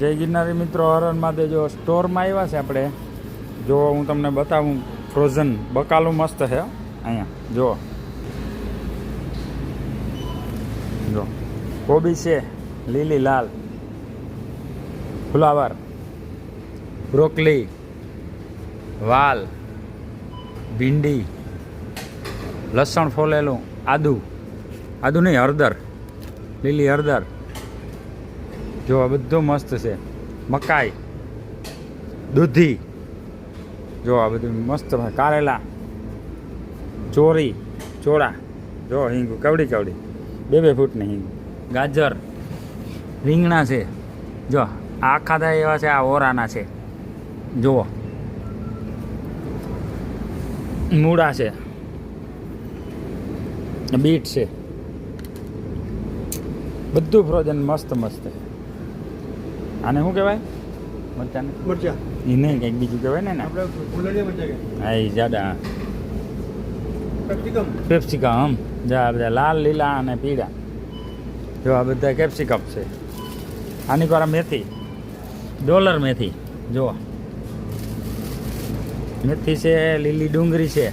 જય ગિરનારી મિત્રો, હરણ મહાદેવ. જો સ્ટોરમાં આવ્યા છે આપણે. જો હું તમને બતાવું, ફ્રોઝન બકાલું મસ્ત છે અહીંયા. જો જો કોબી છે, લીલી લાલ, ફુલાવર, બ્રોકલી, વાલ, ભીંડી, લસણ ફોલેલું, આદુ નહીં, હળદર, લીલી હળદર. જો આ બધું મસ્ત છે. મકાઈ, દૂધી, જો આ બધું મસ્ત. કારેલા, ચોળા, જો હિંગુ કવડી 2 ફૂટની હિંગુ, ગાજર, રીંગણા છે. જો આખા થાય એવા છે, આ ઓરાના છે. જુઓ, મૂળા છે, બીટ છે, બધું ફ્રોઝન મસ્ત મસ્ત. આને શું કહેવાય? મરચા એ નહીં, કંઈક બીજું કહેવાય ને. હા એ જાડા કેપ્સિકમ. જા બધા લાલ, લીલા અને પીળા. જો આ બધા કેપ્સિકમ છે. આની કોરા મેથી, ડોલર મેથી. જો મેથી છે, લીલી ડુંગળી છે.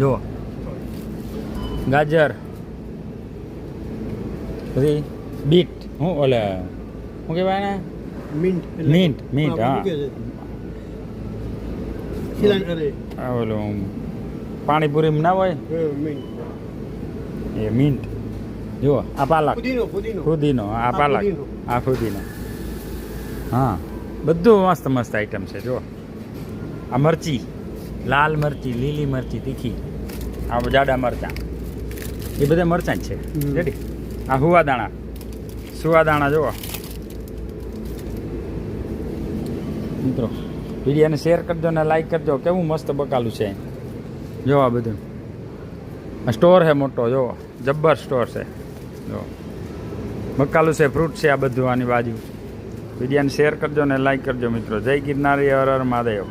જો ગાજર, પછી બીટ, શું કહેવાય ને? મીન્ટ. હા, ઓલું પાણીપુરી ના હોય એ મીન્ટ. જુઓ આ પાલક, ફુદીનો, આ પાલક, આ ફુદીનો. હા, બધું મસ્ત મસ્ત આઈટમ છે. જો આ મરચી, લાલ મરચી, લીલી મરચી, તીખી, આ જાડા મરચાં, એ બધા મરચાં જ છે. રેડી. આ સુવાદાણા જુઓ મિત્રો. વિડીયોને શેર કરજો ને લાઈક કરજો. કેવું મસ્ત બકાલું છે. જો આ બધું આ સ્ટોર છે મોટો. જો જબ્બર સ્ટોર છે. જો બકાલું છે, ફ્રૂટ છે, આ બધું આની બાજુ. વિડીયોને શેર કરજો ને લાઈક કરજો મિત્રો. જય ગિરનારી, હર હર મહાદેવ.